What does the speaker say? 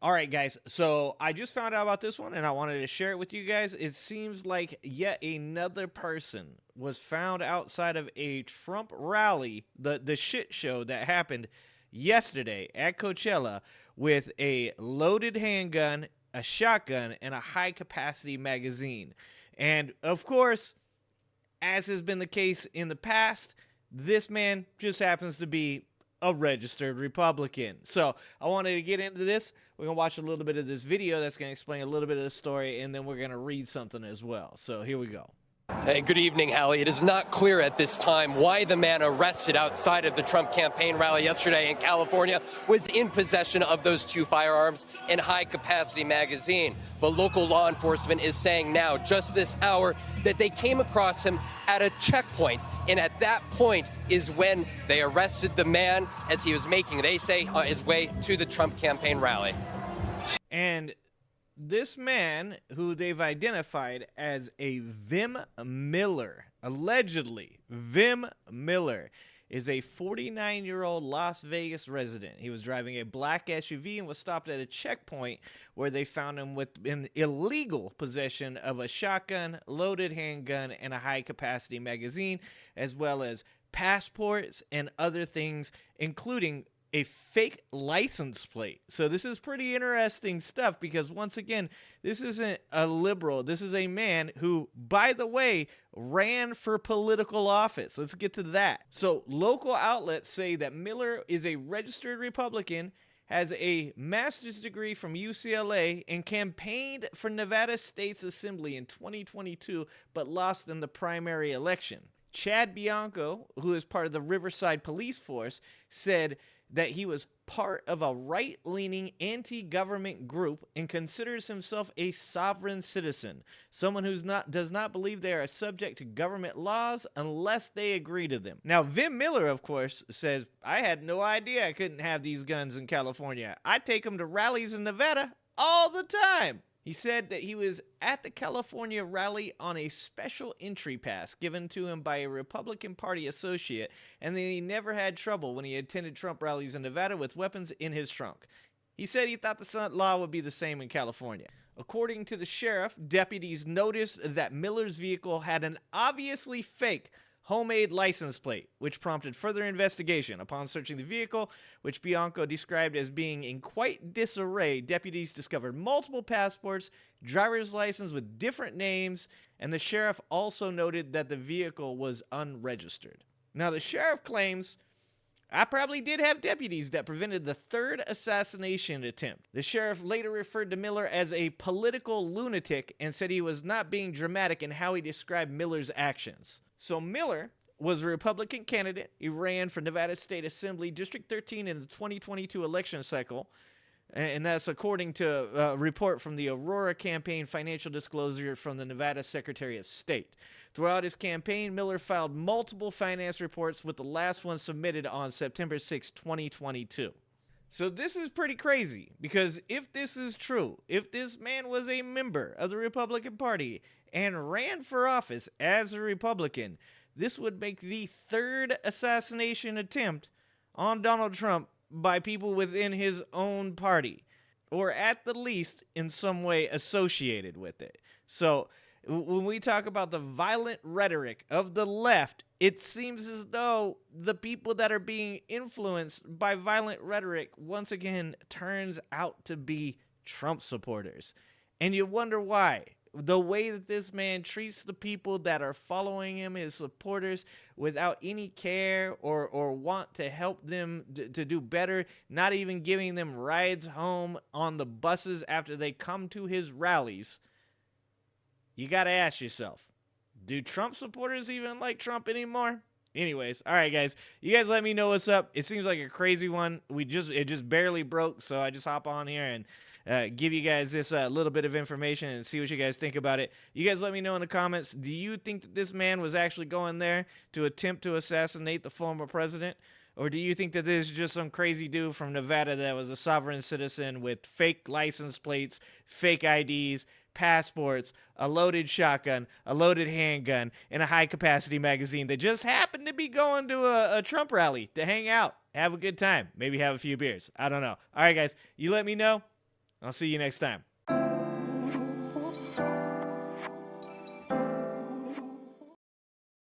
All right, guys. So I just found out about this one and I wanted to share it with you guys. It seems like yet another person was found outside of a Trump rally, the shit show that happened yesterday at Coachella, with a loaded handgun, a shotgun, and a high capacity magazine. And of course, as has been the case in the past, this man just happens to be a registered Republican. So I wanted to get into this. We're going to watch a little bit of this video that's going to explain a little bit of the story, and then we're going to read something as well. So here we go. Hey, good evening, Hallie. It is not clear at this time why the man arrested outside of the Trump campaign rally yesterday in California was in possession of those two firearms and high-capacity magazine. But local law enforcement is saying now, just this hour, that they came across him at a checkpoint. And at that point is when they arrested the man as he was making, they say, his way to the Trump campaign rally. And this man, who they've identified as a Vem Miller, allegedly Vem Miller, is a 49-year-old Las Vegas resident. He was driving a black SUV and was stopped at a checkpoint where they found him with an illegal possession of a shotgun, loaded handgun, and a high-capacity magazine, as well as passports and other things, including a fake license plate. So this is pretty interesting stuff because, once again, this isn't a liberal. This is a man who, by the way, ran for political office. Let's get to that. So local outlets say that Miller is a registered Republican, has a master's degree from UCLA, and campaigned for Nevada State's Assembly in 2022, but lost in the primary election. Chad Bianco, who is part of the Riverside Police Force, said that he was part of a right-leaning anti-government group and considers himself a sovereign citizen, someone who does not believe they are subject to government laws unless they agree to them. Now, Vem Miller, of course, says, I had no idea I couldn't have these guns in California. I take them to rallies in Nevada all the time. He said that he was at the California rally on a special entry pass given to him by a Republican Party associate, and that he never had trouble when he attended Trump rallies in Nevada with weapons in his trunk. He said he thought the law would be the same in California. According to the sheriff, deputies noticed that Miller's vehicle had an obviously fake homemade license plate, which prompted further investigation. Upon searching the vehicle, which Bianco described as being in quite disarray, deputies discovered multiple passports, driver's licenses with different names, and the sheriff also noted that the vehicle was unregistered. Now, the sheriff claims, I probably did have deputies that prevented the third assassination attempt. The sheriff later referred to Miller as a political lunatic and said he was not being dramatic in how he described Miller's actions. So Miller was a Republican candidate. He ran for Nevada State Assembly District 13 in the 2022 election cycle. And that's according to a report from the Aurora Campaign Financial Disclosure from the Nevada Secretary of State. Throughout his campaign, Miller filed multiple finance reports, with the last one submitted on September 6, 2022. So this is pretty crazy, because if this is true, if this man was a member of the Republican Party and ran for office as a Republican, this would make the third assassination attempt on Donald Trump by people within his own party, or at the least in some way associated with it. So when we talk about the violent rhetoric of the left, it seems as though the people that are being influenced by violent rhetoric once again turns out to be Trump supporters. And you wonder why. The way that this man treats the people that are following him, his supporters, without any care or want to help them to do better, not even giving them rides home on the buses after they come to his rallies. You got to ask yourself, do Trump supporters even like Trump anymore? Anyways, all right, guys. You guys let me know what's up. It seems like a crazy one. It just barely broke, so I just hop on here and give you guys this little bit of information and see what you guys think about it. You guys let me know in the comments. Do you think that this man was actually going there to attempt to assassinate the former president? Or do you think that this is just some crazy dude from Nevada that was a sovereign citizen with fake license plates, fake IDs, passports, a loaded shotgun, a loaded handgun, and a high-capacity magazine that just happened to be going to a Trump rally to hang out, have a good time, maybe have a few beers? I don't know. All right, guys, you let me know. I'll see you next time.